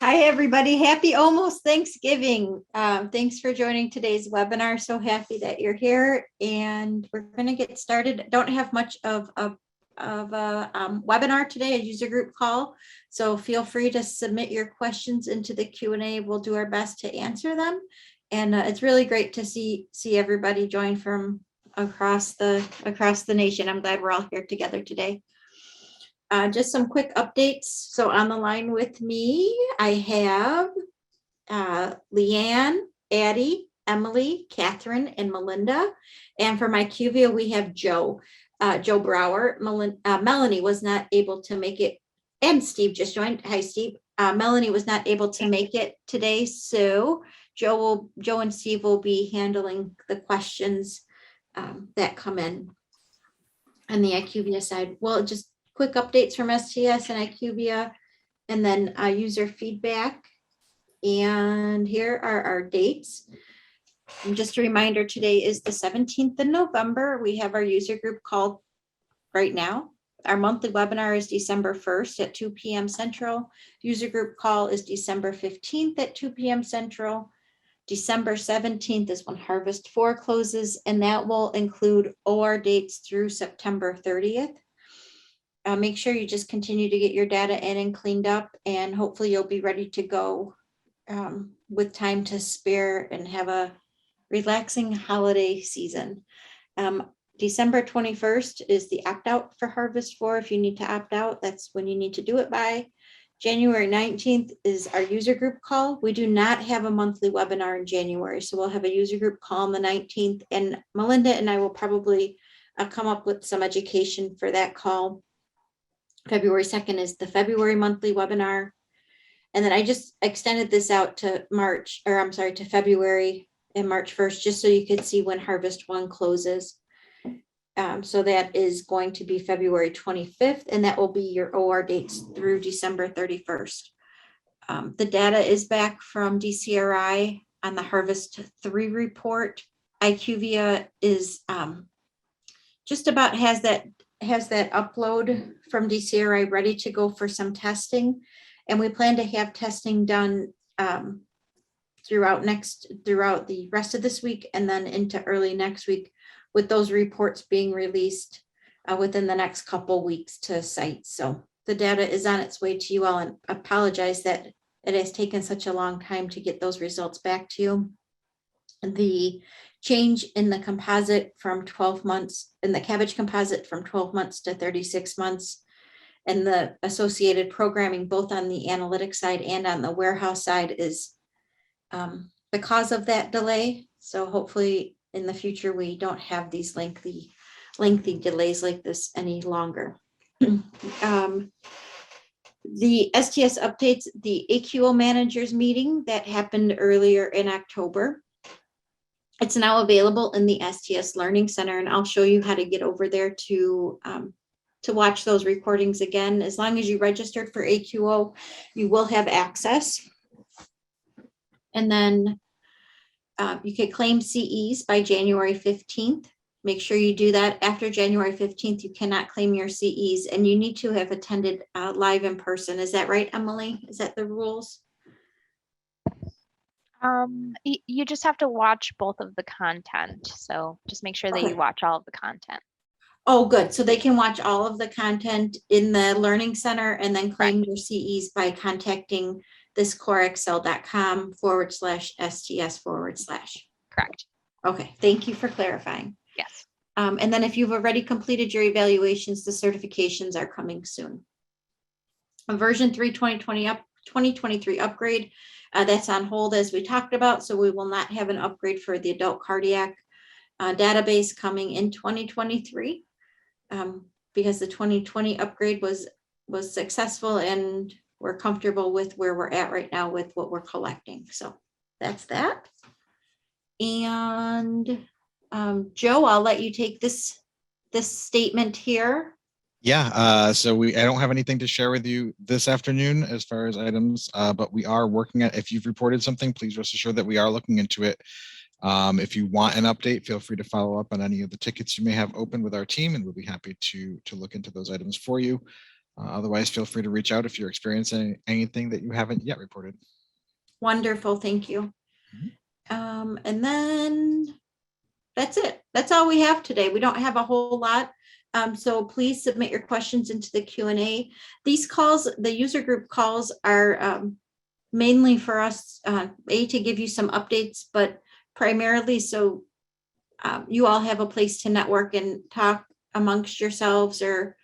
Hi, everybody. Happy almost Thanksgiving. Thanks for joining today's webinar. So happy that you're here, and we're going to get started. Don't have much of a webinar today, a user group call. So feel free to submit your questions into the Q&A. We'll do our best to answer them. And it's really great to see everybody join from across the nation. I'm glad we're all here together today. Just some quick updates. So on the line with me, I have Leanne, Addie, Emily, Catherine, and Melinda. And for my IQVIA, we have Joe Brower. Melanie was not able to make it, and Steve just joined. Hi, Steve. Melanie was not able to make it today, so Joe and Steve will be handling the questions that come in on the IQVIA side. Well, just quick updates from STS and IQVIA, and then user feedback. And here are our dates. And just a reminder, today is the 17th of November. We have our user group call right now. Our monthly webinar is December 1st at 2 p.m. Central. User group call is December 15th at 2 p.m. Central. December 17th is when Harvest 4 closes, and that will include OR dates through September 30th. Make sure you just continue to get your data in and cleaned up, and hopefully you'll be ready to go with time to spare and have a relaxing holiday season. December 21st is the opt-out for Harvest 4. If you need to opt out, that's when you need to do it by. January 19th is our user group call. We do not have a monthly webinar in January, so we'll have a user group call on the 19th, and Melinda and I will probably come up with some education for that call. February 2nd is the February monthly webinar. And then I just extended this out to February and March 1st, just so you could see when Harvest 1 closes. So that is going to be February 25th, and that will be your OR dates through December 31st. The data is back from DCRI on the Harvest 3 report. IQVIA is just about has that upload from DCRI ready to go for some testing. And we plan to have testing done throughout the rest of this week and then into early next week, with those reports being released within the next couple weeks to sites. So the data is on its way to you all, and apologize that it has taken such a long time to get those results back to you. The change in the composite from 12 months, in the cabbage composite from 12 months to 36 months, and the associated programming, both on the analytics side and on the warehouse side, is the cause of that delay. So hopefully in the future, we don't have these lengthy delays like this any longer. The STS updates, the AQO managers meeting that happened earlier in October. It's now available in the STS Learning Center, and I'll show you how to get over there to watch those recordings again. As long as you registered for AQO, you will have access. And then you can claim CEs by January 15th. Make sure you do that. After January 15th, you cannot claim your CEs, and you need to have attended live in person. Is that right, Emily? Is that the rules? You just have to watch both of the content. So just make sure that you watch all of the content. Oh, good. So they can watch all of the content in the Learning Center and then claim your CEs by contacting thiscoreexcel.com/STS/. Correct. Okay, thank you for clarifying. Yes. And then if you've already completed your evaluations, the certifications are coming soon. A version 3 2023 upgrade, that's on hold as we talked about, so we will not have an upgrade for the adult cardiac database coming in 2023 because the 2020 upgrade was successful, and we're comfortable with where we're at right now with what we're collecting. So that's that. And Joe, I'll let you take this statement here. Yeah, so I don't have anything to share with you this afternoon as far as items, but we are working at, if you've reported something, please rest assured that we are looking into it. If you want an update, feel free to follow up on any of the tickets you may have open with our team, and we'll be happy to look into those items for you. Otherwise, feel free to reach out if you're experiencing anything that you haven't yet reported. Wonderful, thank you. And then that's it. That's all we have today. We don't have a whole lot. So please submit your questions into the Q&A. These calls, the user group calls, are mainly for us, to give you some updates, but primarily so you all have a place to network and talk amongst yourselves, or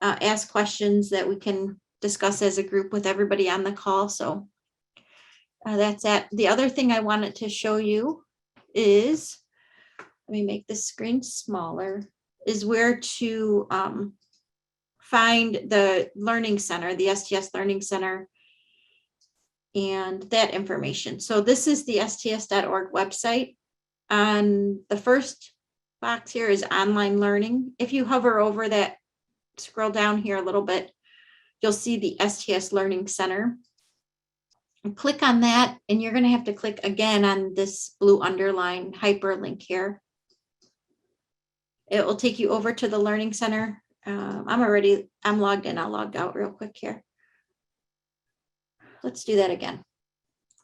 ask questions that we can discuss as a group with everybody on the call. So that's it. The other thing I wanted to show you is, let me make this screen smaller, is where to find the Learning Center, the STS Learning Center, and that information. So this is the sts.org website. On the first box here is online learning. If you hover over that, scroll down here a little bit, you'll see the STS Learning Center. And click on that, and you're going to have to click again on this blue underline hyperlink here. It will take you over to the Learning Center. I'm logged in. I'll log out real quick here. Let's do that again.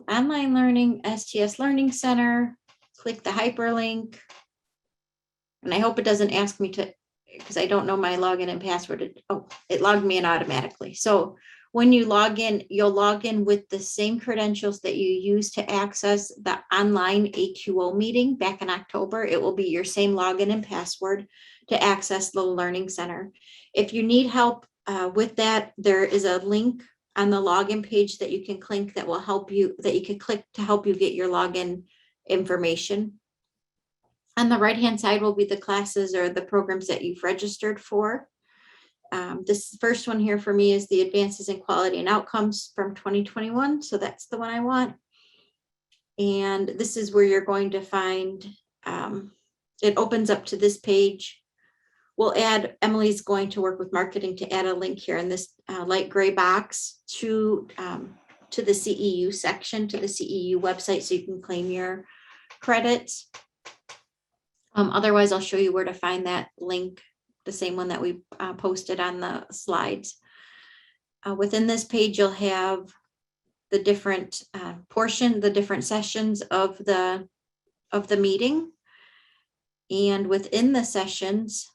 Online learning, STS Learning Center, click the hyperlink. And I hope it doesn't ask me to, because I don't know my login and password. Oh, it logged me in automatically. So when you log in, you'll log in with the same credentials that you used to access the online AQO meeting back in October. It will be your same login and password to access the Learning Center. If you need help with that, there is a link on the login page that you can click that will help you, that you can click to help you get your login information. On the right-hand side will be the classes or the programs that you've registered for. This first one here for me is the Advances in Quality and Outcomes from 2021. So that's the one I want. And this is where you're going to find, it opens up to this page. We'll add, Emily's going to work with marketing to add a link here in this light gray box to the CEU section, to the CEU website, so you can claim your credits. Otherwise, I'll show you where to find that link, the same one that we posted on the slides. Within this page, you'll have the different the different sessions of the meeting. And within the sessions,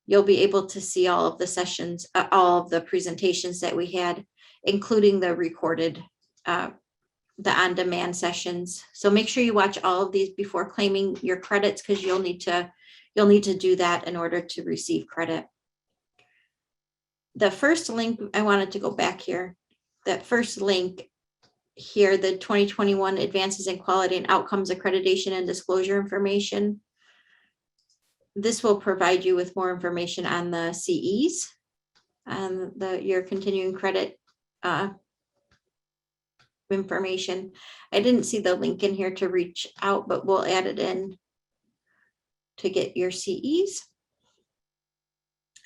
you'll be able to see all of the sessions, all of the presentations that we had, including the recorded, the on-demand sessions. So make sure you watch all of these before claiming your credits, because you'll need to do that in order to receive credit. The first link, I wanted to go back here. That first link here, the 2021 Advances in Quality and Outcomes Accreditation and Disclosure Information. This will provide you with more information on the CEs and your continuing credit information. I didn't see the link in here to reach out, but we'll add it in to get your CEs.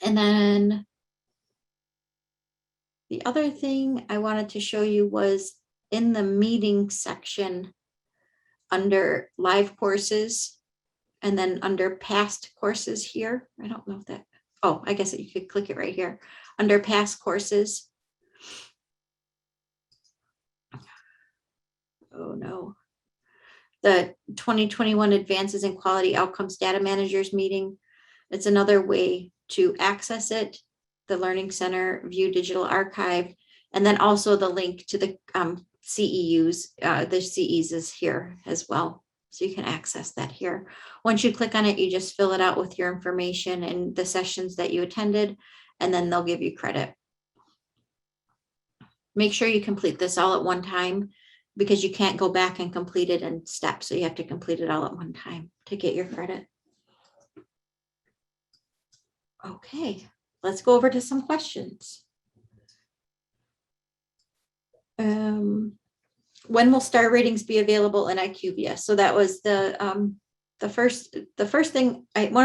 And then the other thing I wanted to show you was in the meeting section under live courses, and then under past courses here. I don't know if that, oh, I guess you could click it right here under past courses. Oh no. The 2021 Advances in Quality Outcomes Data Managers meeting. It's another way to access it. The Learning Center, view digital archive, and then also the link to the CEUs, the CEs is here as well. So you can access that here. Once you click on it, you just fill it out with your information and the sessions that you attended, and then they'll give you credit. Make sure you complete this all at one time, because you can't go back and complete it in steps. So you have to complete it all at one time to get your credit. Okay, let's go over to some questions. When will star ratings be available in IQVIA? So that was one of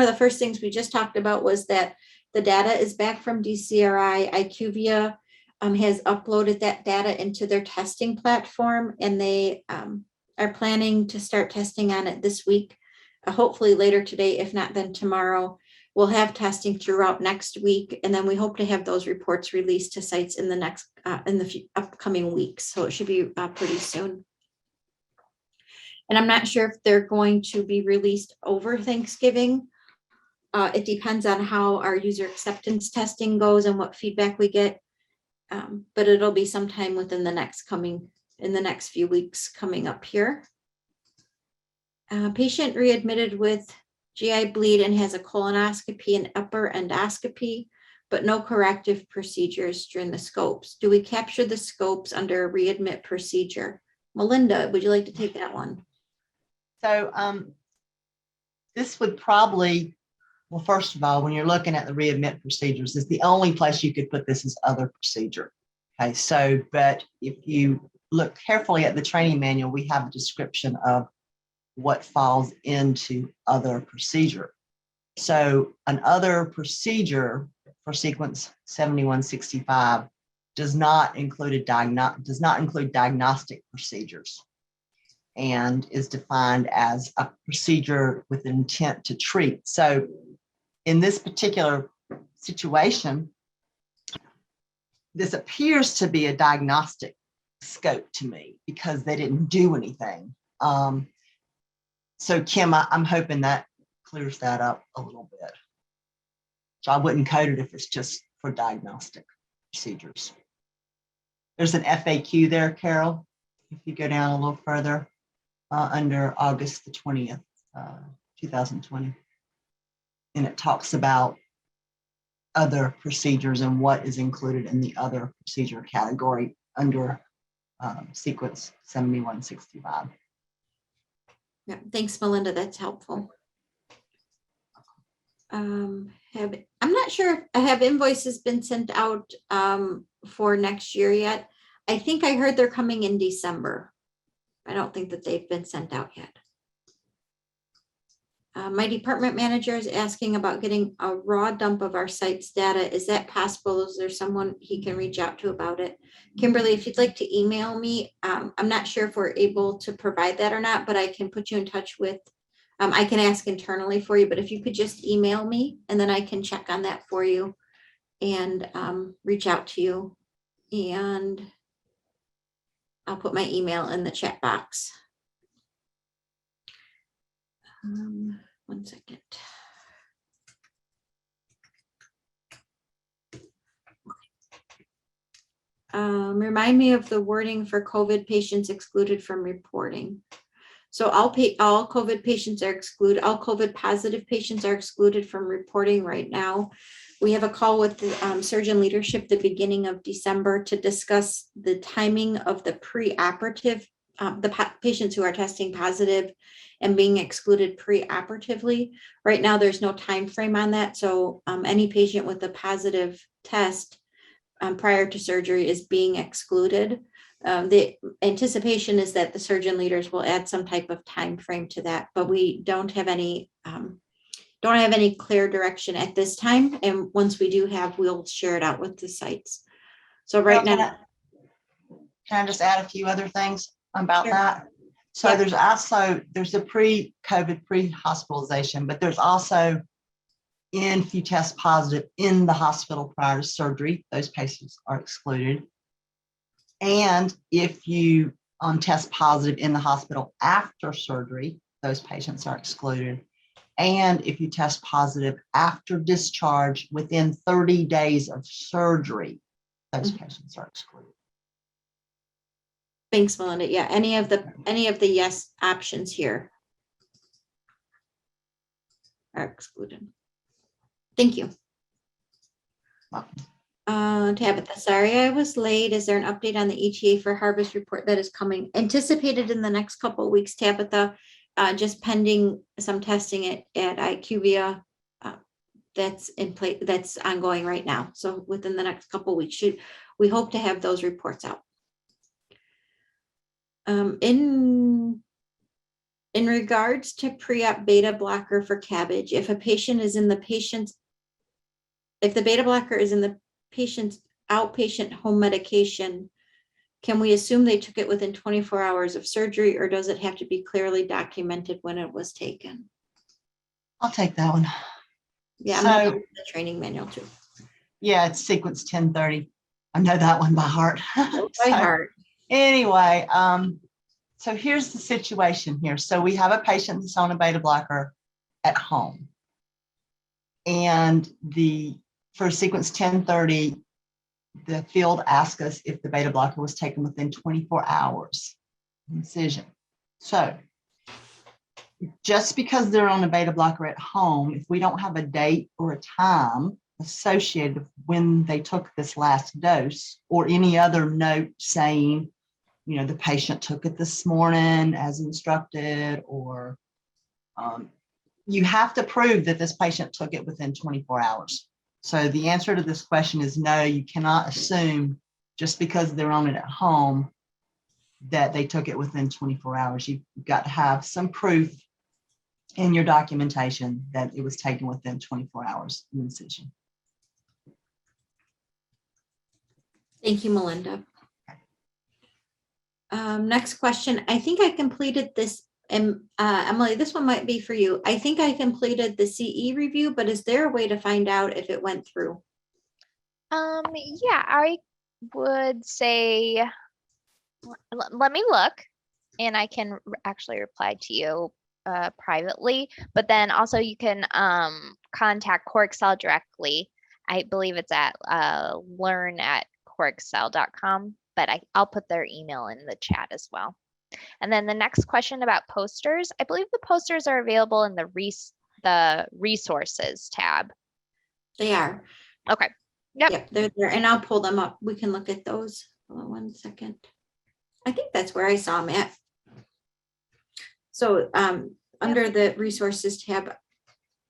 the first things we just talked about was that the data is back from DCRI. IQVIA has uploaded that data into their testing platform, and they are planning to start testing on it this week, hopefully later today, if not then tomorrow. We'll have testing throughout next week, and then we hope to have those reports released to sites in the upcoming weeks. So it should be pretty soon. And I'm not sure if they're going to be released over Thanksgiving. It depends on how our user acceptance testing goes and what feedback we get. But it'll be sometime within the next few weeks coming up here. Patient readmitted with GI bleed and has a colonoscopy and upper endoscopy, but no corrective procedures during the scopes. Do we capture the scopes under a readmit procedure? Melinda, would you like to take that one? So this would probably, well, first of all, when you're looking at the readmit procedures, is the only place you could put this as other procedure. Okay, so, but if you look carefully at the training manual, we have a description of what falls into other procedure. So an other procedure for sequence 7165 does not include diagnostic procedures, and is defined as a procedure with intent to treat. So in this particular situation, this appears to be a diagnostic scope to me because they didn't do anything. So Kim, I'm hoping that clears that up a little bit. So I wouldn't code it if it's just for diagnostic procedures. There's an FAQ there, Carol, if you go down a little further, under August the 20th, 2020. And it talks about other procedures and what is included in the other procedure category under sequence 7165. Yeah, thanks, Melinda. That's helpful. I'm not sure if have invoices been sent out for next year yet. I think I heard they're coming in December. I don't think that they've been sent out yet. My department manager is asking about getting a raw dump of our site's data. Is that possible? Is there someone he can reach out to about it? Kimberly, if you'd like to email me, I'm not sure if we're able to provide that or not, but I can put you in touch with, I can ask internally for you, but if you could just email me and then I can check on that for you and reach out to you. And I'll put my email in the chat box. One second. Remind me of the wording for COVID patients excluded from reporting. So all COVID patients are excluded. All COVID positive patients are excluded from reporting right now. We have a call with the surgeon leadership the beginning of December to discuss the timing of the preoperative, patients who are testing positive and being excluded preoperatively. Right now, there's no time frame on that. So any patient with a positive test prior to surgery is being excluded. The anticipation is that the surgeon leaders will add some type of time frame to that, but we don't have any clear direction at this time. And once we do have, we'll share it out with the sites. So right now, can I just add a few other things about Sure. that? So Yeah. there's a pre-COVID, pre-hospitalization, but there's also if you test positive in the hospital prior to surgery, those patients are excluded. And if you test positive in the hospital after surgery, those patients are excluded. And if you test positive after discharge within 30 days of surgery, those patients are excluded. Thanks, Melinda. Yeah, any of the yes options here are excluded. Thank you. Tabitha, sorry I was late. Is there an update on the ETA for harvest report that is coming? Anticipated in the next couple of weeks, Tabitha, just pending some testing at IQVIA. That's in place, that's ongoing right now. So within the next couple of weeks, we hope to have those reports out. In regards to pre-op beta blocker for cabbage, if the beta blocker is in the patient's outpatient home medication, can we assume they took it within 24 hours of surgery, or does it have to be clearly documented when it was taken? I'll take that one. Yeah, I'm So- gonna look at the training manual too. Yeah, it's sequence 1030. I know that one by heart. By So, heart. anyway, so here's the situation here. So we have a patient that's on a beta blocker at home. And for sequence 1030, the field asked us if the beta blocker was taken within 24 hours of incision. So just because they're on a beta blocker at home, if we don't have a date or a time associated with when they took this last dose or any other note saying, you know, the patient took it this morning as instructed, or you have to prove that this patient took it within 24 hours. So the answer to this question is no, you cannot assume just because they're on it at home that they took it within 24 hours. You've got to have some proof in your documentation that it was taken within 24 hours of incision. Thank you, Melinda. Next question. I think I completed this, and Emily, this one might be for you. I think I completed the CE review, but is there a way to find out if it went through? Yeah, I would say, let me look, and I can actually reply to you privately, but then also you can contact CoreExcel directly. I believe it's at learn@coreexcel.com, but I'll put their email in the chat as well. And then the next question about posters, I believe the posters are available in the resources tab. They are. Okay. Yep. They're there, and I'll pull them up. We can look at those. Hold on 1 second. I think that's where I saw them at. So under the resources tab,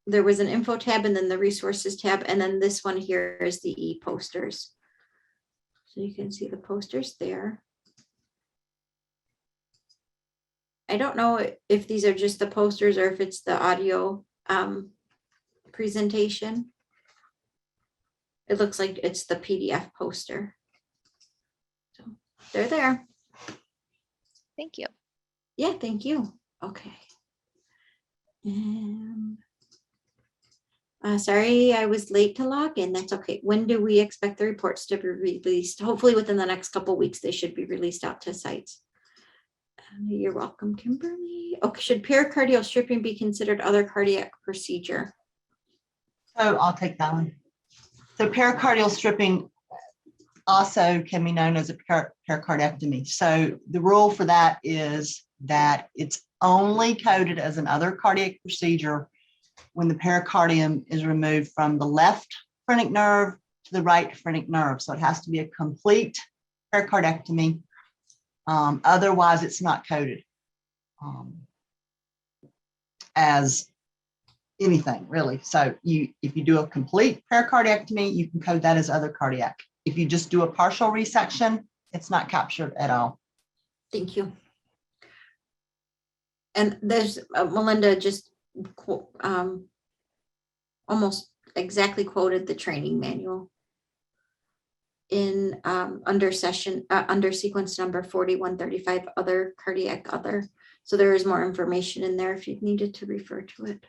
there was an info tab and then the resources tab, and then this one here is the e-posters. So you can see the posters there. I don't know if these are just the posters or if it's the audio presentation. It looks like it's the PDF poster. So they're there. Thank you. Yeah, thank you. Okay. Sorry, I was late to log in. That's okay. When do we expect the reports to be released? Hopefully within the next couple of weeks, they should be released out to sites. You're welcome, Kimberly. Okay, should pericardial stripping be considered other cardiac procedure? So I'll take that one. So pericardial stripping also can be known as a pericardectomy. So the rule for that is that it's only coded as another cardiac procedure when the pericardium is removed from the left phrenic nerve to the right phrenic nerve. So it has to be a complete pericardectomy. Otherwise, it's not coded as anything really. So if you do a complete pericardectomy, you can code that as other cardiac. If you just do a partial resection, it's not captured at all. Thank you. And there's Melinda just almost exactly quoted the training manual in under sequence number 4135, other cardiac other. So there is more information in there if you needed to refer to it.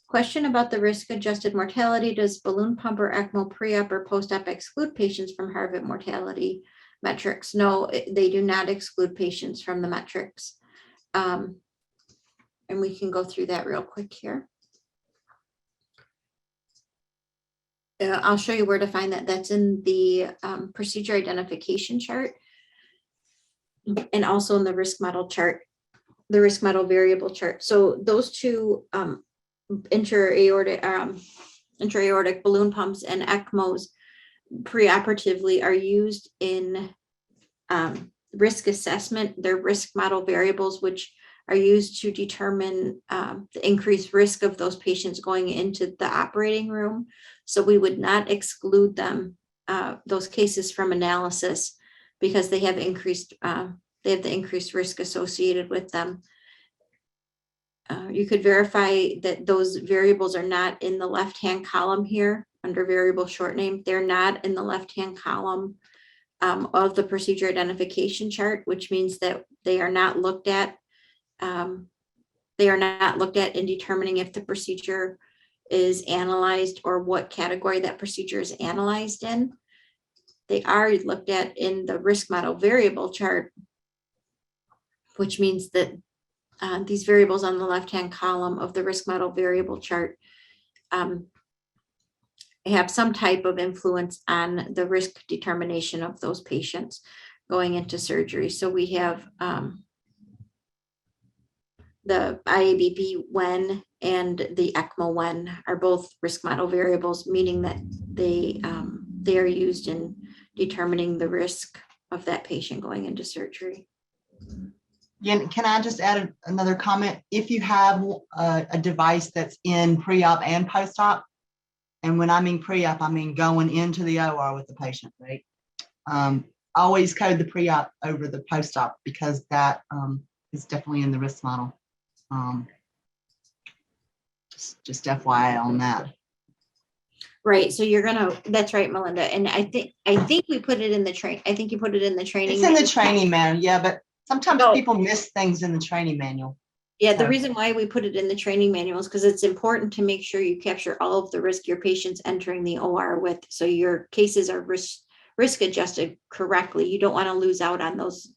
Question about the risk adjusted mortality. Does balloon pump or ECMO pre-op or post-op exclude patients from Harvard mortality metrics? No, they do not exclude patients from the metrics. And we can go through that real quick here. I'll show you where to find that. That's in the procedure identification chart and also in the risk model chart, the risk model variable chart. So those two intra-aortic balloon pumps and ECMOs preoperatively are used in risk assessment. They're risk model variables, which are used to determine the increased risk of those patients going into the operating room. So we would not exclude them, those cases from analysis, because they have the increased risk associated with them. You could verify that those variables are not in the left-hand column here under variable short name. They're not in the left-hand column of the procedure identification chart, which means that they are not looked at. They are not looked at in determining if the procedure is analyzed or what category that procedure is analyzed in. They are looked at in the risk model variable chart, which means that these variables on the left-hand column of the risk model variable chart have some type of influence on the risk determination of those patients going into surgery. So we have the IABP when and the ECMO when are both risk model variables, meaning that they are used in determining the risk of that patient going into surgery. Yeah, can I just add another comment? If you have a device that's in pre-op and post-op, and when I mean pre-op, I mean going into the OR with the patient, right? Always code the pre-op over the post-op because that is definitely in the risk model. Just FYI on that. Right. So you're gonna, that's right, Melinda. And I think we put it in the train. I think you put it in the training. It's in the training manual, yeah, but sometimes No. people miss things in the training manual. Yeah, the So- reason why we put it in the training manual is because it's important to make sure you capture all of the risk your patient's entering the OR with. So your cases are risk adjusted correctly. You don't want to lose out on those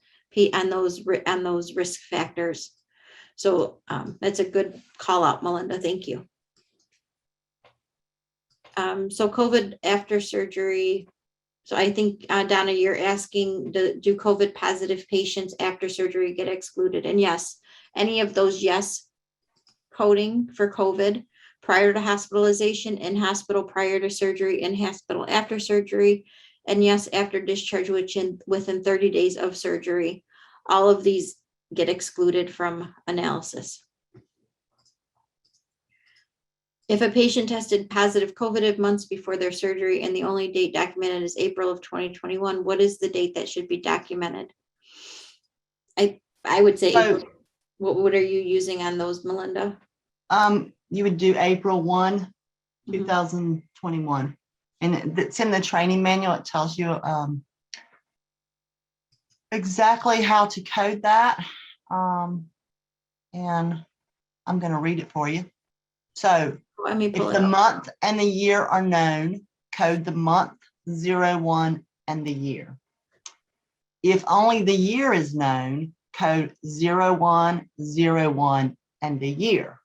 risk factors. So that's a good call out, Melinda. Thank you. So COVID after surgery. So I think, Donna, you're asking, do COVID positive patients after surgery get excluded? And yes, any of those yes coding for COVID prior to hospitalization, in hospital prior to surgery, in hospital after surgery, and yes, after discharge, within 30 days of surgery, all of these get excluded from analysis. If a patient tested positive COVID months before their surgery and the only date documented is April of 2021, what is the date that should be documented? I would say, So- April. What are you using on those, Melinda? You would do April 1, Mhm. 2021. And it's in the training manual. It tells you exactly how to code that. And I'm going to read it for you. So Let me pull if it the up. month and the year are known, code the month, 01, and the year. If only the year is known, code 0101 and the year.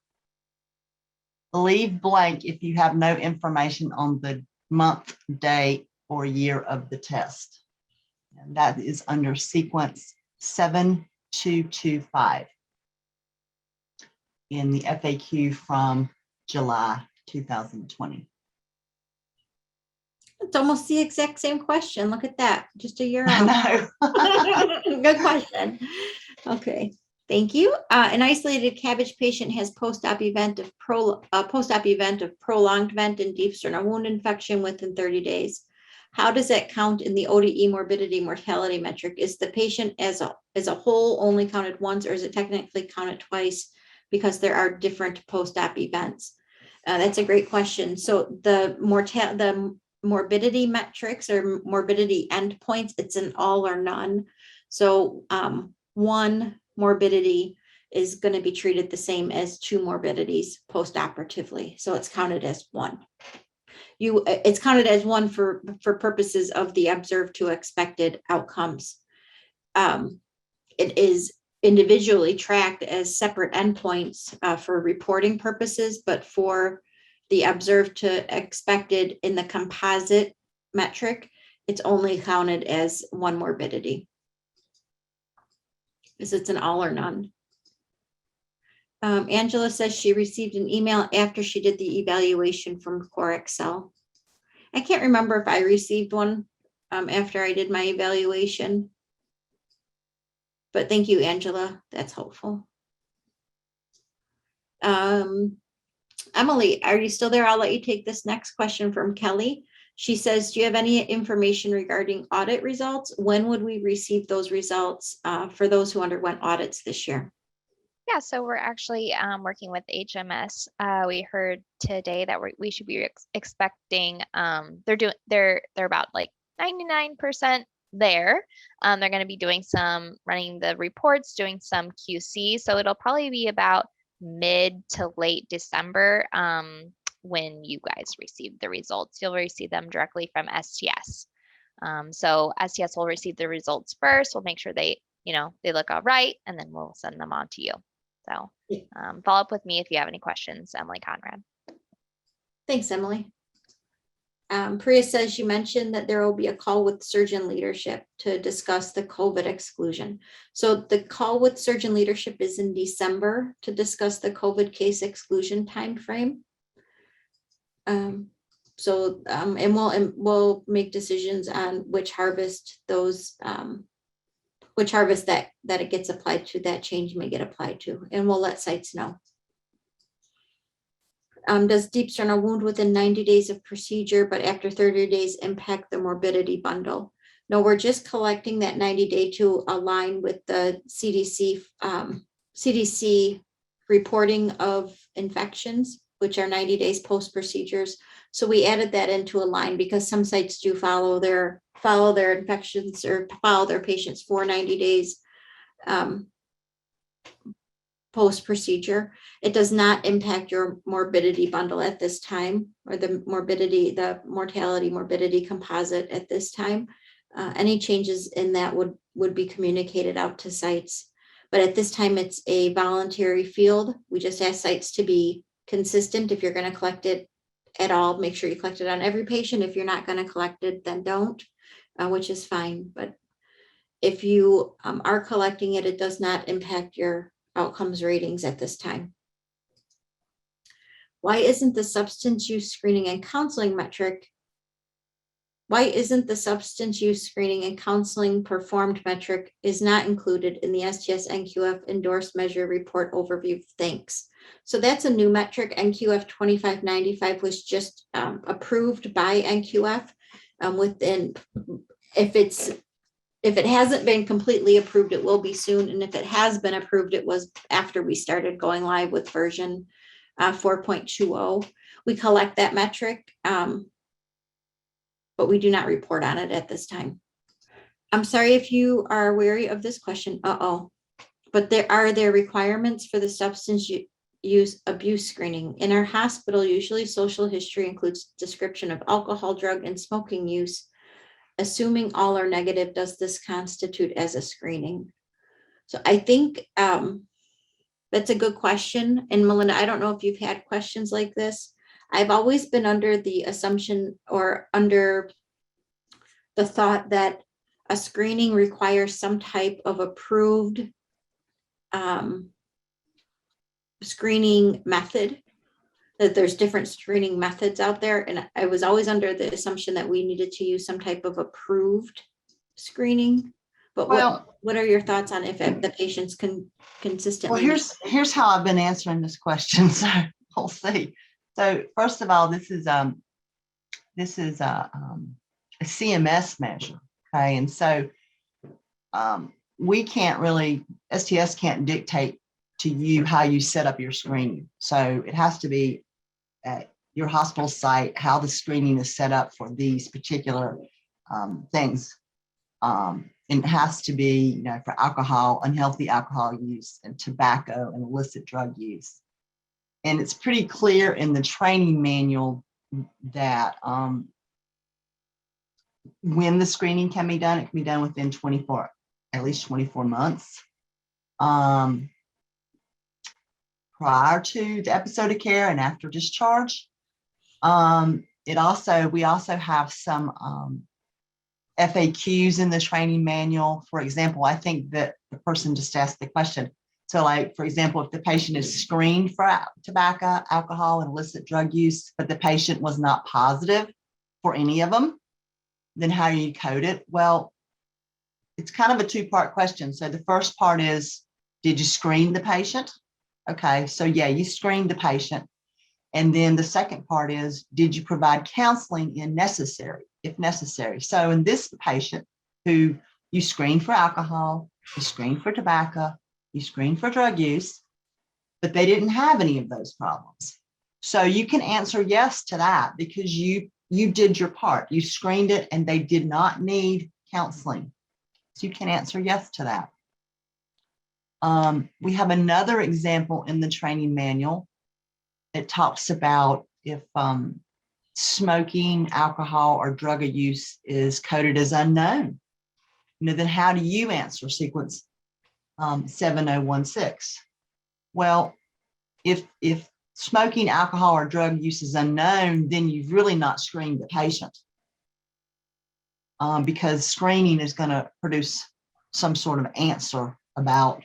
Leave blank if you have no information on the month, day, or year of the test. And that is under sequence 7225 in the FAQ from July 2020. It's almost the exact same question. Look at that. Just a year I off. know. Good question. Okay, thank you. An isolated CABG patient has post-op event of prolonged vent and deep sternal wound infection within 30 days. How does that count in the ODE morbidity mortality metric? Is the patient as a whole only counted once, or is it technically counted twice because there are different post-op events? That's a great question. So the morbidity metrics or morbidity endpoints, it's an all or none. So one morbidity is going to be treated the same as two morbidities post-operatively. So it's counted as one. It's counted as one for purposes of the observed to expected outcomes. It is individually tracked as separate endpoints for reporting purposes, but for the observed to expected in the composite metric, it's only counted as one morbidity. Because it's an all or none. Angela says she received an email after she did the evaluation from Core Excel. I can't remember if I received one after I did my evaluation. But thank you, Angela. That's helpful. Emily, are you still there? I'll let you take this next question from Kelly. She says, do you have any information regarding audit results? When would we receive those results for those who underwent audits this year? Yeah, so we're actually working with HMS. We heard today that we should be expecting. They're about like 99% there. They're going to be doing running the reports, doing some QC. So it'll probably be about mid to late December when you guys receive the results. You'll receive them directly from STS. So STS will receive the results first. We'll make sure they look all right, and then we'll send them on to you. So follow up with me if you have any questions, Emily Conrad. Thanks, Emily. Priya says you mentioned that there will be a call with surgeon leadership to discuss the COVID exclusion. So the call with surgeon leadership is in December to discuss the COVID case exclusion timeframe. And we'll make decisions on which harvest that it gets applied to, that change may get applied to, and we'll let sites know. Does deep sternal wound within 90 days of procedure, but after 30 days impact the morbidity bundle? No, we're just collecting that 90-day to align with the CDC reporting of infections, which are 90 days post procedures. So we added that into a line because some sites do follow their infections or follow their patients for 90 days post procedure. It does not impact your morbidity bundle at this time, or the mortality morbidity composite at this time. Any changes in that would be communicated out to sites. But at this time, it's a voluntary field. We just ask sites to be consistent. If you're going to collect it at all, make sure you collect it on every patient. If you're not going to collect it, then don't, which is fine. But if you are collecting it, it does not impact your outcomes ratings at this time. Why isn't the substance use screening and counseling metric? Why isn't the substance use screening and counseling performed metric is not included in the STS NQF endorsed measure report overview? Thanks. So that's a new metric. NQF 2595 was just approved by NQF. If it hasn't been completely approved, it will be soon. And if it has been approved, it was after we started going live with version 4.20. We collect that metric, but we do not report on it at this time. I'm sorry if you are wary of this question. But are there requirements for the substance use abuse screening? In our hospital, usually social history includes description of alcohol, drug, and smoking use. Assuming all are negative, does this constitute as a screening? So I think that's a good question. And Melinda, I don't know if you've had questions like this. I've always been under the assumption or under the thought that a screening requires some type of approved screening method, that there's different screening methods out there. And I was always under the assumption that we needed to use some type of approved screening. But what are your thoughts on if the patients can consistently? Well, here's how I've been answering this question. So we'll see. So first of all, this is a CMS measure. Okay. And so we can't really, STS can't dictate to you how you set up your screening. So it has to be at your hospital site, how the screening is set up for these particular things. And it has to be, for alcohol, unhealthy alcohol use, and tobacco and illicit drug use. And it's pretty clear in the training manual that when the screening can be done, it can be done within at least 24 months. Prior to the episode of care and after discharge. We also have some FAQs in the training manual. For example, I think that the person just asked the question. So like, for example, if the patient is screened for tobacco, alcohol, and illicit drug use, but the patient was not positive for any of them, then how do you code it? Well, it's kind of a two-part question. So the first part is, did you screen the patient? Okay, so yeah, you screened the patient. And then the second part is, did you provide counseling if necessary? So in this patient who you screened for alcohol, you screened for tobacco, you screened for drug use, but they didn't have any of those problems. So you can answer yes to that because you did your part. You screened it and they did not need counseling. So you can answer yes to that. We have another example in the training manual. It talks about smoking, alcohol, or drug use is coded as unknown, then how do you answer sequence 7016? Well, if smoking, alcohol, or drug use is unknown, then you've really not screened the patient, because screening is going to produce some sort of answer about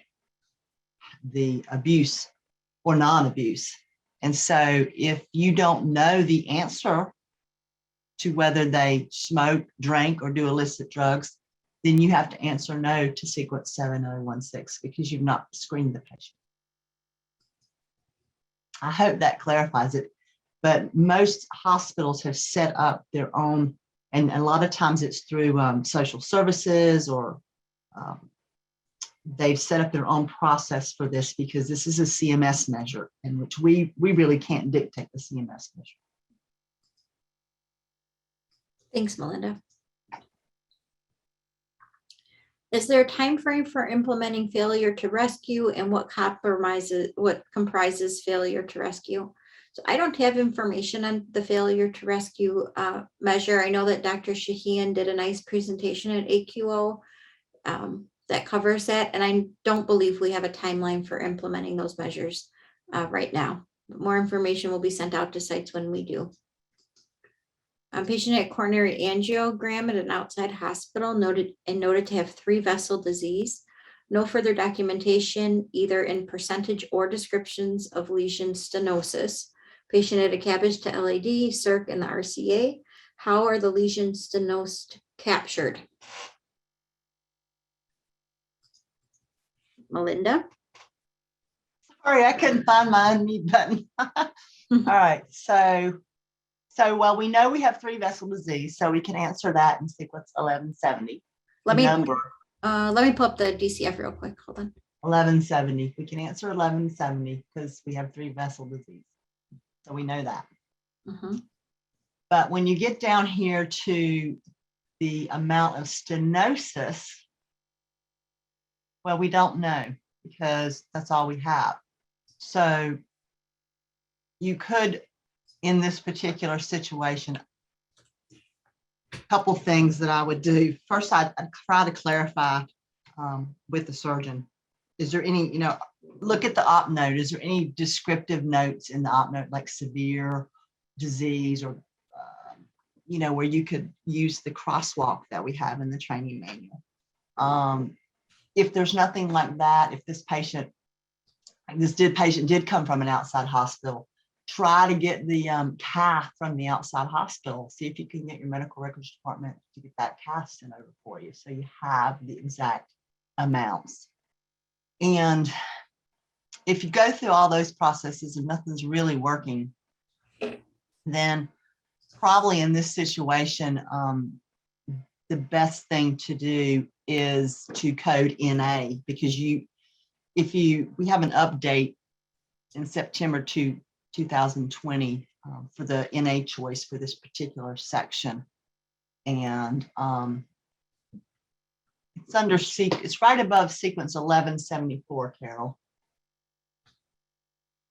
the abuse or non-abuse. And so if you don't know the answer to whether they smoke, drink, or do illicit drugs, then you have to answer no to sequence 7016 because you've not screened the patient. I hope that clarifies it. But most hospitals have set up their own, and a lot of times it's through social services, or they've set up their own process for this, because this is a CMS measure in which we really can't dictate the CMS measure. Thanks, Melinda. Is there a time frame for implementing failure to rescue, and what comprises failure to rescue? So I don't have information on the failure to rescue measure. I know that Dr. Shahian did a nice presentation at AQO that covers that, and I don't believe we have a timeline for implementing those measures right now. More information will be sent out to sites when we do. A patient had coronary angiogram at an outside hospital, noted to have 3-vessel disease. No further documentation, either in percentage or descriptions of lesion stenosis. Patient had a cabbage to LAD, circ, and the RCA. How are the lesions stenosed captured? Melinda? Sorry, I couldn't find my unmute button. All right, so well, we know we have 3-vessel disease, so we can answer that in sequence 1170. Let me pull up the DCF real quick. Hold on. 1170. We can answer 1170 because we have 3-vessel disease. So we know that. But when you get down here to the amount of stenosis, well, we don't know, because that's all we have. So you could, in this particular situation, a couple things that I would do. First, I'd try to clarify with the surgeon. Is there any, look at the op note. Is there any descriptive notes in the op note, like severe disease, or, where you could use the crosswalk that we have in the training manual? If there's nothing like that, if this patient did come from an outside hospital, try to get the CAF from the outside hospital. See if you can get your medical records department to get that CAF sent over for you, so you have the exact amounts. And if you go through all those processes and nothing's really working, then probably in this situation, the best thing to do is to code NA, because we have an update in September 2020 for the NA choice for this particular section. And it's right above sequence 1174, Carol.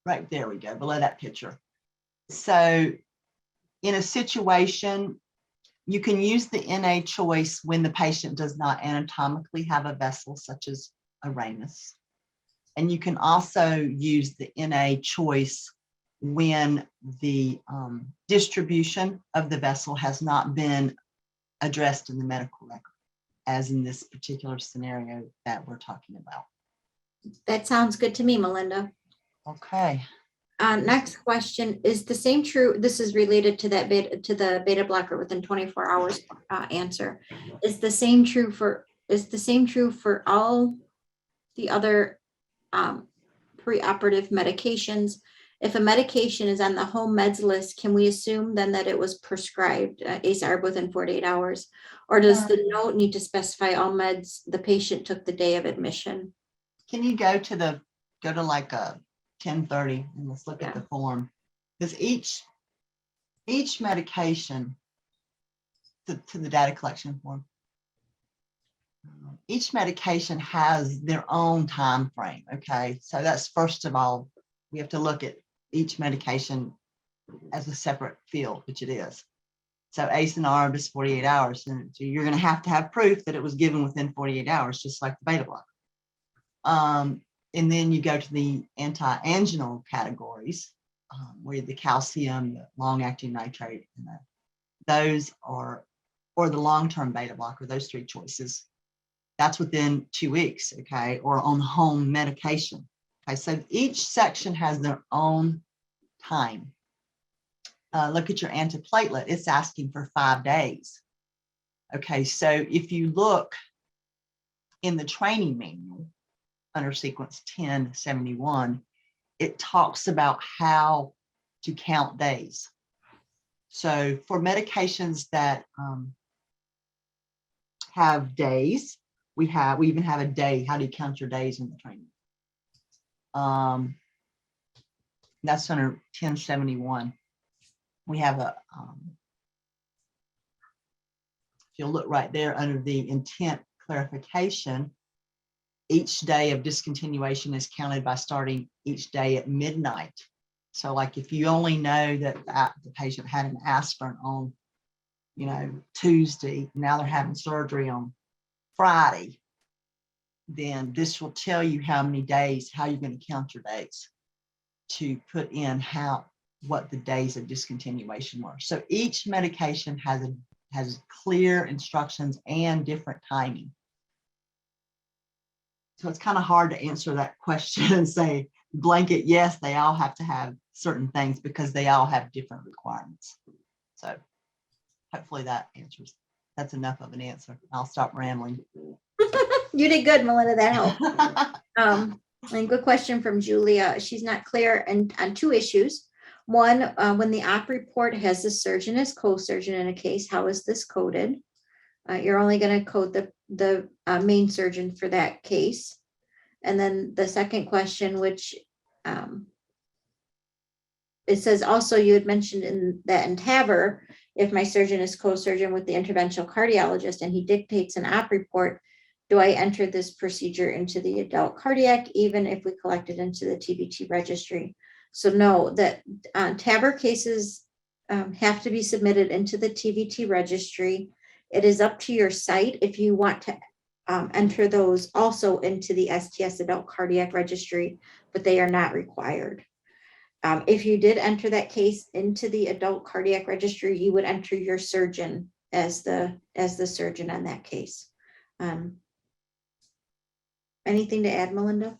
Right there we go, below that picture. So in a situation, you can use the NA choice when the patient does not anatomically have a vessel, such as a ramus. And you can also use the NA choice when the distribution of the vessel has not been addressed in the medical record, as in this particular scenario that we're talking about. That sounds good to me, Melinda. Okay. Next question, is the same true? This is related to the beta blocker within 24 hours answer. Is the same true for all the other preoperative medications? If a medication is on the home meds list, can we assume then that it was prescribed ACE/ARB within 48 hours? Or does the note need to specify all meds the patient took the day of admission? Can you go to like a 1030 and let's look at the form? Because each medication, to the data collection form, each medication has their own time frame. Okay, so that's, first of all, we have to look at each medication as a separate field, which it is. So ACE and ARB is 48 hours. And so you're going to have proof that it was given within 48 hours, just like the beta blocker. And then you go to the anti-anginal categories, where the calcium, the long-acting nitrate, and those are, or the long-term beta blocker, those three choices. That's within 2 weeks, okay, or on home medication. Okay, so each section has their own time. Look at your antiplatelet, it's asking for 5 days. Okay, so if you look in the training manual under sequence 1071, it talks about how to count days. So for medications that have days, we even have a day. How do you count your days in the training? That's under 1071. We have a, if you'll look right there under the intent clarification, each day of discontinuation is counted by starting each day at midnight. So like if you only know that the patient had an aspirin on, Tuesday, now they're having surgery on Friday, then this will tell you how many days, how you're going to count your days to put in what the days of discontinuation were. So each medication has clear instructions and different timing. So it's kind of hard to answer that question and say blanket, yes, they all have to have certain things because they all have different requirements. So hopefully that's enough of an answer. I'll stop rambling. You did good, Melinda, that helped. And good question from Julia. She's not clear on 2 issues. One, when the op report has the surgeon as co-surgeon in a case, how is this coded? You're only going to code the main surgeon for that case. And then the second question, which it says also, you had mentioned in TAVR, if my surgeon is co-surgeon with the interventional cardiologist and he dictates an op report, do I enter this procedure into the adult cardiac, even if we collect it into the TBT registry? So no, that TAVR cases have to be submitted into the TBT registry. It is up to your site if you want to enter those also into the STS adult cardiac registry, but they are not required. If you did enter that case into the adult cardiac registry, you would enter your surgeon as the surgeon on that case. Anything to add, Melinda?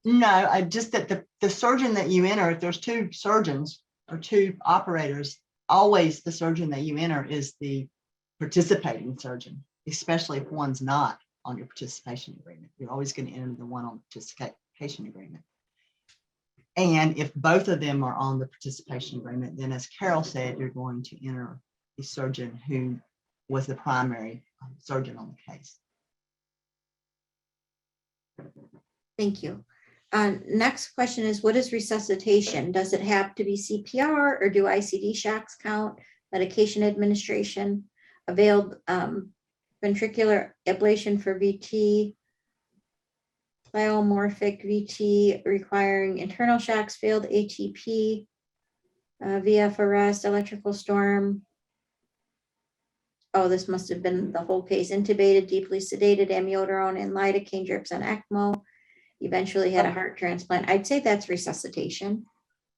No, just that the surgeon that you enter, if there's 2 surgeons or 2 operators, always the surgeon that you enter is the participating surgeon, especially if one's not on your participation agreement. You're always going to enter the one on the participation agreement. And if both of them are on the participation agreement, then as Carol said, you're going to enter the surgeon who was the primary surgeon on the case. Thank you. Next question is, what is resuscitation? Does it have to be CPR or do ICD shocks count? Medication administration, availed ventricular ablation for VT, pleomorphic VT requiring internal shocks, failed ATP, VF arrest, electrical storm. Oh, this must have been the whole case. Intubated, deeply sedated, amiodarone and lidocaine drips on ECMO. Eventually had a heart transplant. I'd say that's resuscitation.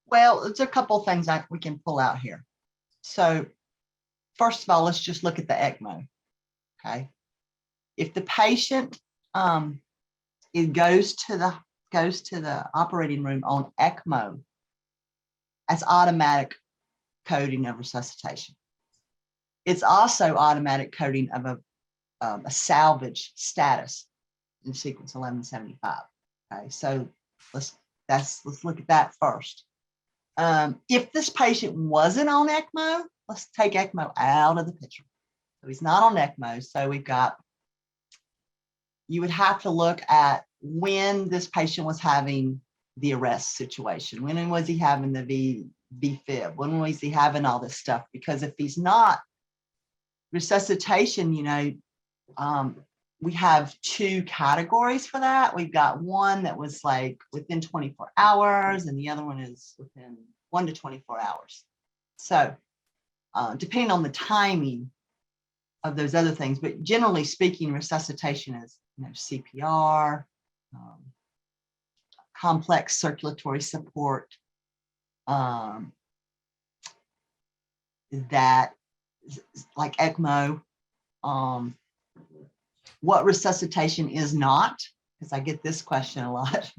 Well, it's a couple of things we can pull out here. So first of all, let's just look at the ECMO. Okay. If the patient it goes to the operating room on ECMO, that's automatic coding of resuscitation. It's also automatic coding of a salvage status in sequence 1175. Okay, so let's look at that first. If this patient wasn't on ECMO, let's take ECMO out of the picture. So he's not on ECMO. So you would have to look at when this patient was having the arrest situation. When was he having the VFib? When was he having all this stuff? Because if he's not, resuscitation, we have 2 categories for that. We've got one that was like within 24 hours, and the other one is within 1 to 24 hours. So depending on the timing of those other things, but generally speaking, resuscitation is, CPR, complex circulatory support, that like ECMO. What resuscitation is not, because I get this question a lot.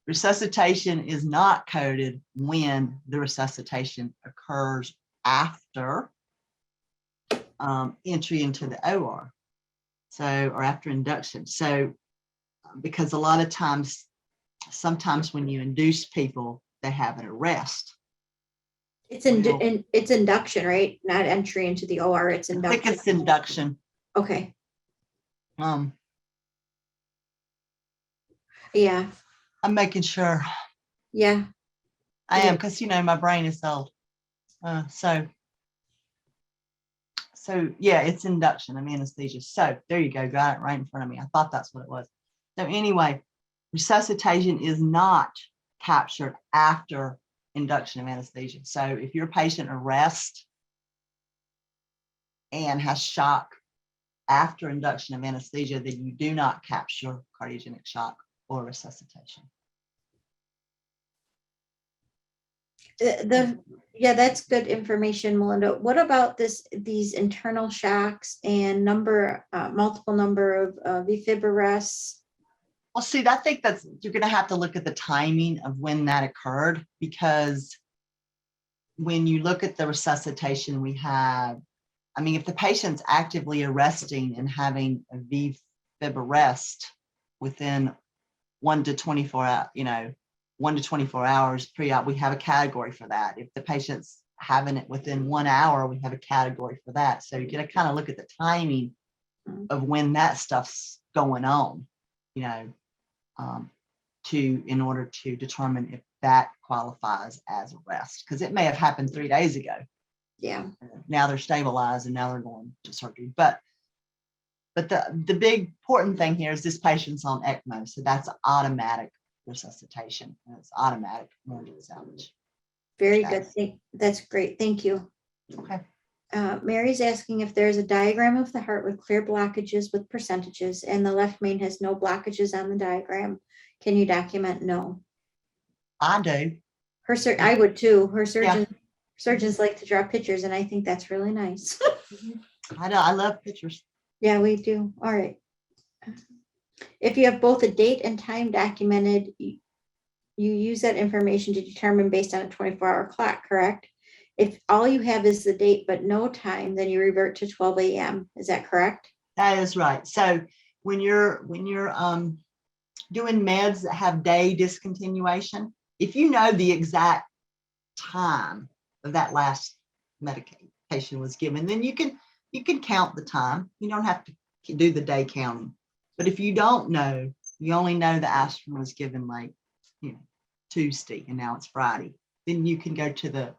Resuscitation is not coded when the resuscitation occurs after entry into the OR, or after induction. So, because a lot of times, sometimes when you induce people, they have an arrest. It's it's induction, right? Not entry into the OR. It's I induction. think it's induction. Okay. Yeah. I'm making sure Yeah. I am, because my brain is old. So yeah, it's induction of anesthesia. So there you go, got it right in front of me. I thought that's what it was. So anyway, resuscitation is not captured after induction of anesthesia. So if your patient arrests and has shock after induction of anesthesia, then you do not capture cardiogenic shock or resuscitation. Yeah, that's good information, Melinda. What about these internal shocks and multiple number of VFib arrests? Well, see, I think you're going to have to look at the timing of when that occurred, because when you look at the resuscitation we have, if the patient's actively arresting and having a VFib arrest within 1 to 24 hours, 1 to 24 hours pre-op, we have a category for that. If the patient's having it within 1 hour, we have a category for that. So you got to kind of look at the timing of when that stuff's going on, in order to determine if that qualifies as arrest, because it may have happened 3 days ago. Yeah. Now they're stabilized and now they're going to surgery. But the big important thing here is this patient's on ECMO, so that's automatic resuscitation, and it's automatic emergency salvage. Very good. That's great. Thank you. Okay. Mary's asking if there's a diagram of the heart with clear blockages with percentages, and the left main has no blockages on the diagram. Can you document no? I do. I would too. Her surgeons like to draw pictures, and I think that's really nice. I know. I love pictures. Yeah, we do. All right. If you have both a date and time documented, you use that information to determine based on a 24-hour clock, correct? If all you have is the date but no time, then you revert to 12 a.m. Is that correct? That is right. So when you're doing meds that have day discontinuation, if you know the exact time of that last medication was given, then you can count the time. You don't have to do the day counting. But if you don't know, you only know the aspirin was given like Tuesday and now it's Friday, then you can go to the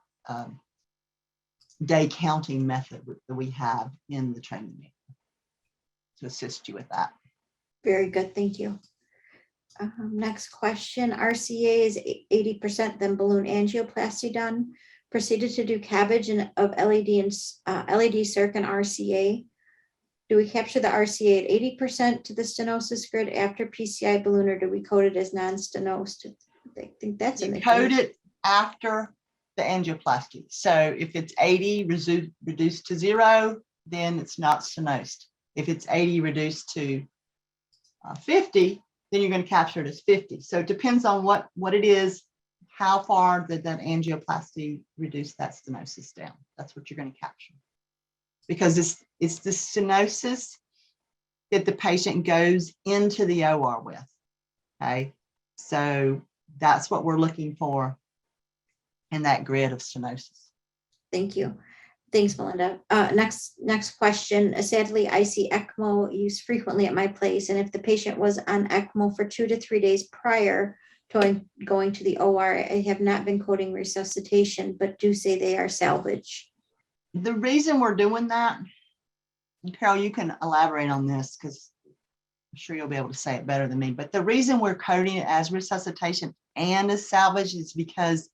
day counting method that we have in the training manual to assist you with that. Very good. Thank you. Next question. RCA is 80%, then balloon angioplasty done. Proceeded to do cabbage of LED and LED circ and RCA. Do we capture the RCA at 80% to the stenosis grid after PCI balloon, or do we code it as non-stenosed? I think that's in the code it after the angioplasty. So if it's 80 reduced to 0, then it's not stenosed. If it's 80 reduced to 50, then you're going to capture it as 50. So it depends on what it is, how far did that angioplasty reduce that stenosis down. That's what you're going to capture. Because it's the stenosis that the patient goes into the OR with. Okay, so that's what we're looking for in that grid of stenosis. Thank you. Thanks, Melinda. Next question. Sadly, I see ECMO used frequently at my place, and if the patient was on ECMO for 2 to 3 days prior to going to the OR, I have not been coding resuscitation, but do say they are salvage. The reason we're doing that, and Carol, you can elaborate on this because I'm sure you'll be able to say it better than me, but the reason we're coding it as resuscitation and as salvage is because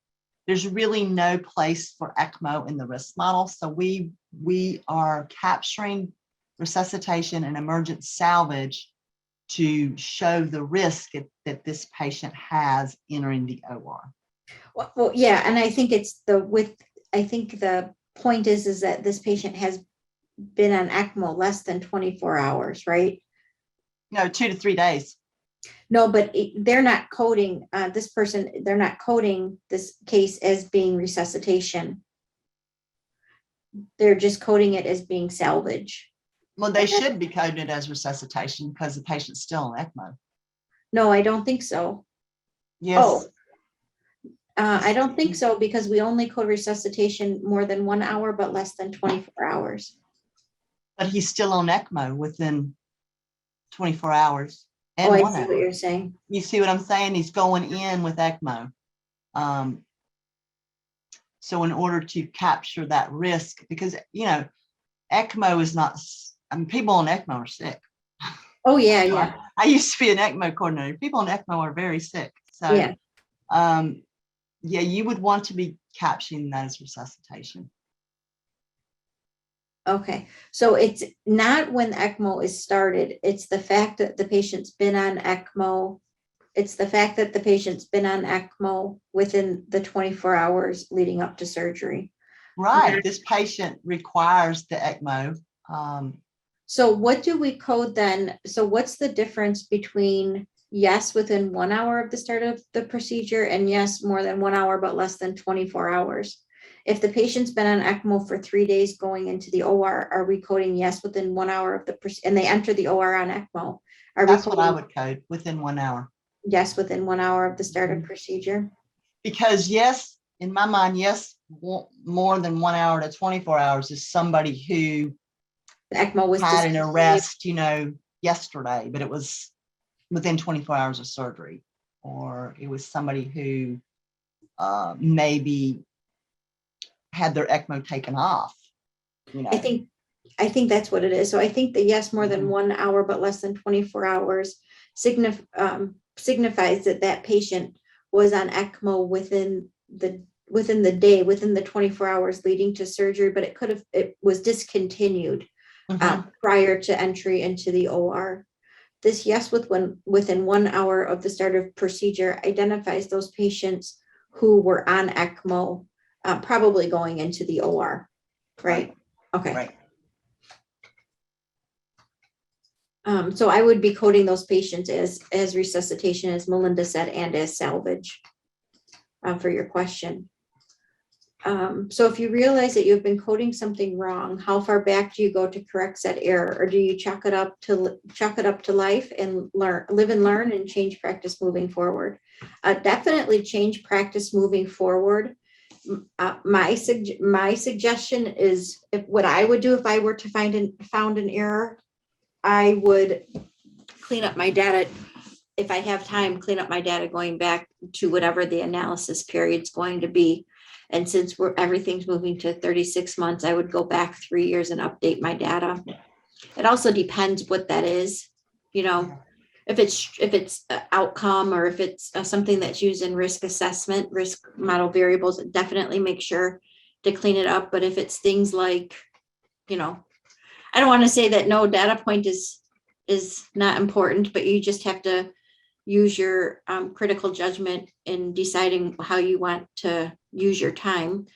there's really no place for ECMO in the risk model. So we are capturing resuscitation and emergent salvage to show the risk that this patient has entering the OR. Well, yeah, and I think I think the point is that this patient has been on ECMO less than 24 hours, right? No, 2 to 3 days. No, but they're not coding they're not coding this case as being resuscitation. They're just coding it as being salvage. Well, they should be coding it as resuscitation because the patient's still on ECMO. No, I don't think so. Yes. Oh, I don't think so because we only code resuscitation more than 1 hour, but less than 24 hours. But he's still on ECMO within 24 hours. And Oh, I 1 see hour. what you're saying. You see what I'm saying? He's going in with ECMO. So in order to capture that risk, because, ECMO is not, people on ECMO are sick. Oh, yeah, yeah. I used to be an ECMO coordinator. People on ECMO are very sick. So, Yeah. Yeah, you would want to be capturing that as resuscitation. Okay, so it's not when ECMO is started, it's the fact that the patient's been on ECMO. It's the fact that the patient's been on ECMO within the 24 hours leading up to surgery. Right. Okay. This patient requires the ECMO. So what do we code then? So what's the difference between yes, within 1 hour of the start of the procedure and yes, more than 1 hour, but less than 24 hours? If the patient's been on ECMO for 3 days going into the OR, are we coding yes within 1 hour of the, and they enter the OR on ECMO? Are That's we what I coding would code within 1 hour. yes within 1 hour of the start of procedure? Because yes, in my mind, yes, more than 1 hour to 24 hours is somebody who The ECMO was had an discontinued. arrest, yesterday, but it was within 24 hours of surgery, or it was somebody who maybe had their ECMO taken off. I think that's what it is. So I think the yes, more than Mhm. 1 hour, but less than 24 hours signifies that that patient was on ECMO within the day, within the 24 hours leading to surgery, but it was discontinued prior to entry into the OR. This yes within 1 hour of the start of procedure identifies those patients who were on ECMO, probably going into the OR, right? Okay. Right. So I would be coding those patients as resuscitation, as Melinda said, and as salvage, for your question. So if you realize that you've been coding something wrong, how far back do you go to correct that error? Or do you chalk it up to life and live and learn and change practice moving forward? Definitely change practice moving forward. My suggestion is what I would do if I were to found an error. I would clean up my data. If I have time, clean up my data going back to whatever the analysis period's going to be. And since everything's moving to 36 months, I would go back 3 years and update my data. It also depends what that is, if it's outcome or if it's something that's used in risk assessment, risk model variables, definitely make sure to clean it up. But if it's things like, I don't want to say that no data point is not important, but you just have to use your critical judgment in deciding how you want to use your time.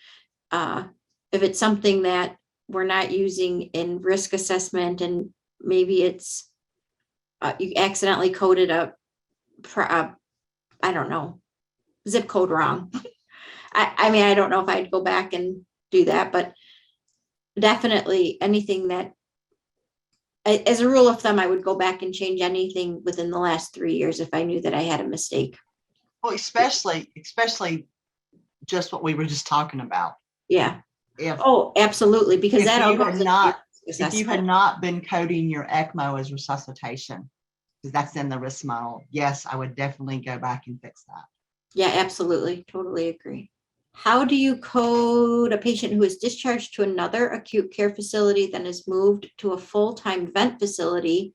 If it's something that we're not using in risk assessment and maybe it's you accidentally coded I don't know, zip code wrong. I mean, I don't know if I'd go back and do that, but definitely anything that, as a rule of thumb, I would go back and change anything within the last 3 years if I knew that I had a mistake. Well, especially just what we were just talking about. Yeah. If Oh, absolutely. Because that all goes into if you had not been coding your ECMO as resuscitation, because that's in the risk model, yes, I would definitely go back and fix that. Yeah, absolutely. Totally agree. How do you code a patient who is discharged to another acute care facility, then is moved to a full-time vent facility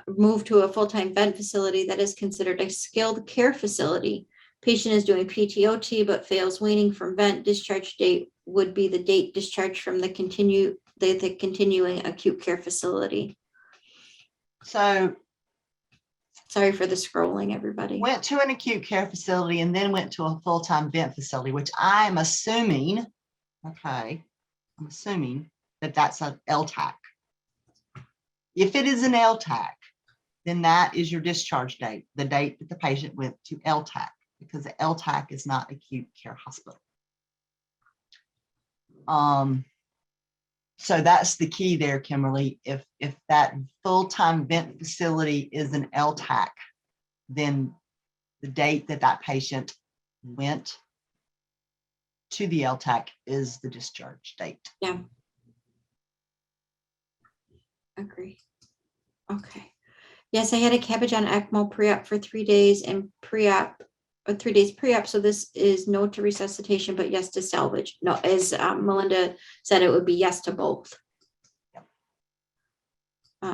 moved to a full-time vent facility that is considered a skilled care facility. Patient is doing PTOT but fails weaning from vent. Discharge date would be the date discharged from the continuing acute care facility. So Sorry for the scrolling, everybody. went to an acute care facility and then went to a full-time vent facility, which I'm assuming, okay, I'm assuming that that's an LTAC. If it is an LTAC, then that is your discharge date, the date that the patient went to LTAC, because the LTAC is not acute care hospital. So that's the key there, Kimberly. If that full-time vent facility is an LTAC, then the date that that patient went to the LTAC is the discharge date. Yeah. Agree. Okay. Yes, I had a cabbage on ECMO pre-op for 3 days and pre-op, 3 days pre-op. So this is no to resuscitation, but yes to salvage. No, as Melinda said, it would be yes to both. Yep.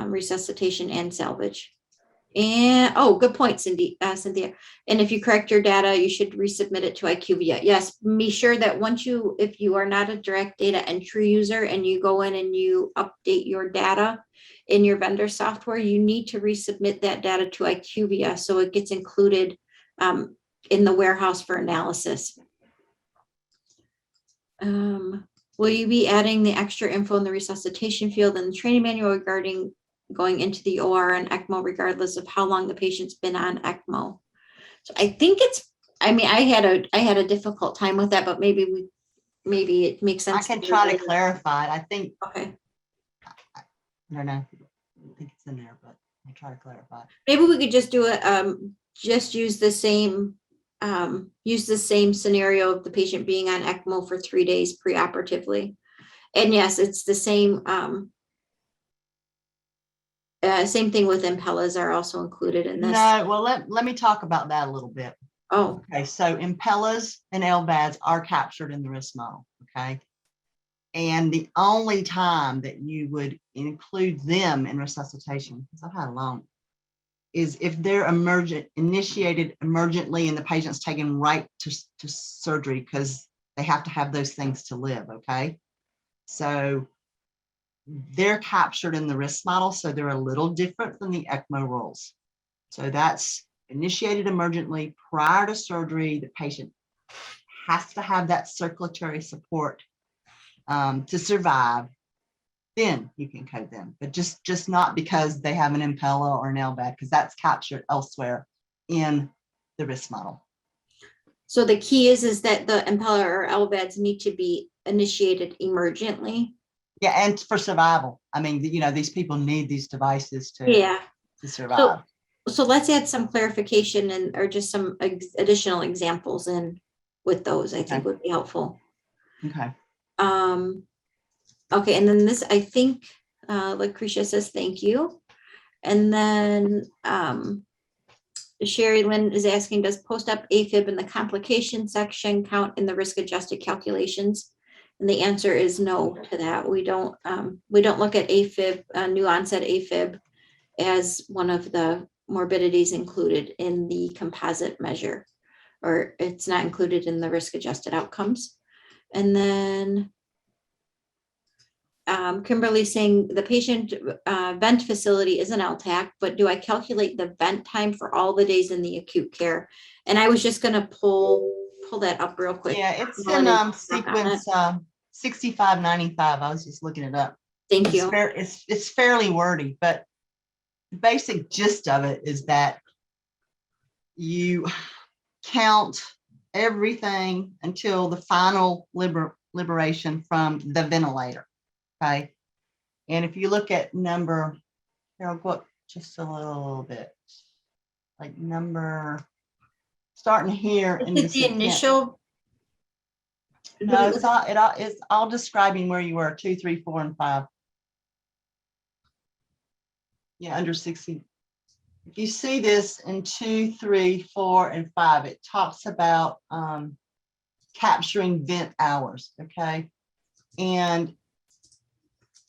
Resuscitation and salvage. And, oh, good point, Cynthia. And if you correct your data, you should resubmit it to IQVIA. Yes, be sure that if you are not a direct data entry user and you go in and you update your data in your vendor software, you need to resubmit that data to IQVIA so it gets included in the warehouse for analysis. Will you be adding the extra info in the resuscitation field in the training manual regarding going into the OR and ECMO, regardless of how long the patient's been on ECMO? So I think I had a difficult time with that, but maybe it makes sense. I can try to clarify it. I think, Okay. I don't know. I think it's in there, but I'll try to clarify it. Maybe we could just do it, just use the same scenario of the patient being on ECMO for 3 days preoperatively. And yes, it's the same, same thing with impellas are also included in this. No, well, let me talk about that a little bit. Oh, Okay, so impellas and LVADs are captured in the risk model, okay? And the only time that you would include them in resuscitation, because I've had a long, is if they're initiated emergently and the patient's taken right to surgery, because they have to have those things to live, okay? So they're captured in the risk model, so they're a little different than the ECMO rules. So that's initiated emergently prior to surgery. The patient has to have that circulatory support to survive. Then you can code them, but just not because they have an impella or an LVAD, because that's captured elsewhere in the risk model. so the key is that the impella or LVADs need to be initiated emergently. Yeah, and for survival. I mean, these people need these devices to survive. So let's add some clarification or just some additional examples in with those, I think would be helpful. Okay. Okay, and then this, I think, Lucretia says, thank you. And then Sherry Lynn is asking, does post-op AFib in the complication section count in the risk adjusted calculations? And the answer is no to that. We don't look at AFib, new onset AFib, as one of the morbidities included in the composite measure, or it's not included in the risk adjusted outcomes. And then Kimberly saying the patient vent facility is an LTAC, but do I calculate the vent time for all the days in the acute care? And I was just going to pull that up real quick. Yeah, it's in sequence 6595. I was just looking it up. Thank you. It's fairly wordy, but the basic gist of it is that you count everything until the final liberation from the ventilator. Okay. And if you look at number, here, I'll go up just a little bit, like number, starting here. Is it the initial? No, it's all describing where you were, 2, 3, 4, and 5. Yeah, under 60. If you see this in 2, 3, 4, and 5, it talks about capturing vent hours. Okay. And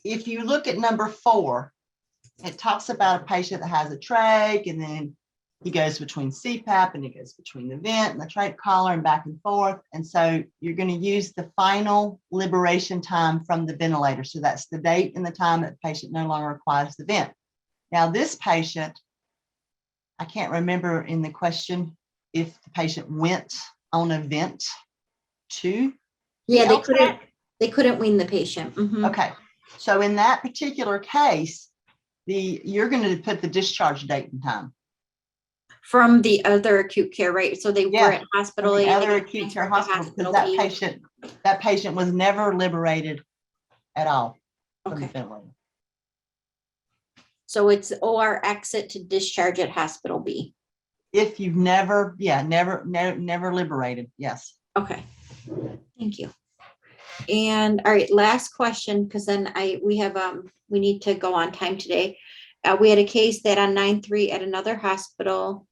if you look at number 4, It talks about a patient that has a trach, and then he goes between CPAP and he goes between the vent and the trach collar and back and forth. And so you're going to use the final liberation time from the ventilator. So that's the date and the time that the patient no longer requires the vent. Now, this patient, I can't remember in the question if the patient went on a vent to. Yeah, the LTAC. they couldn't wean the patient. Mhm. Okay. So in that particular case, you're going to put the discharge date and time. From the other acute care, right? So they were Yeah, at hospital the A. and they other got acute care transferred to hospital, because B. that patient was never liberated at all from the Okay, ventilator. so it's OR exit to discharge at hospital B. If you've never liberated, yes. Okay, thank you. And all right, last question, because then we need to go on time today. We had a case that on 9/3 at another hospital.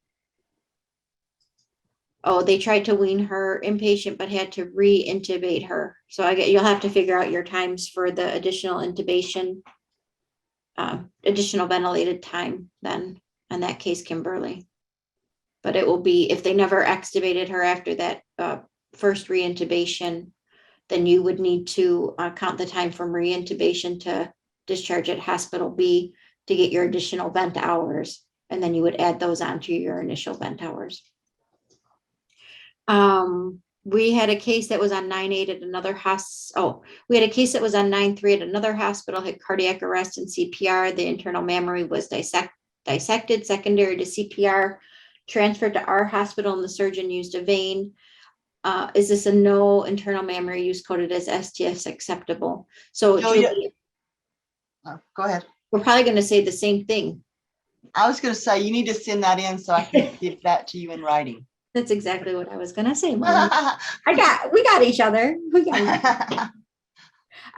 Oh, they tried to wean her inpatient, but had to re-intubate her. So you'll have to figure out your times for the additional intubation, additional ventilated time then, in that case, Kimberly. But it will be, if they never extubated her after that first re-intubation, then you would need to count the time from re-intubation to discharge at hospital B to get your additional vent hours. And then you would add those onto your initial vent hours. We had a case that was on 9/8 at another we had a case that was on 9/3 at another hospital, had cardiac arrest and CPR. The internal mammary was dissected secondary to CPR, transferred to our hospital, and the surgeon used a vein. Is this a no internal mammary use coded as STS acceptable? So Julia, Julie, go ahead. we're probably going to say the same thing. I was going to say, you need to send that in so I can give that to you in writing. That's exactly what I was going to say. We got each other.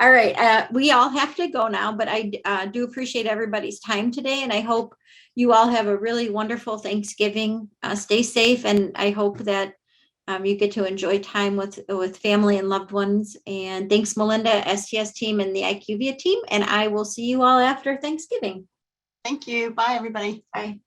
All right. We all have to go now, but I do appreciate everybody's time today. And I hope you all have a really wonderful Thanksgiving. Stay safe. And I hope that you get to enjoy time with family and loved ones. And thanks, Melinda, STS team, and the IQVIA team. And I will see you all after Thanksgiving. Thank you. Bye, everybody. Bye.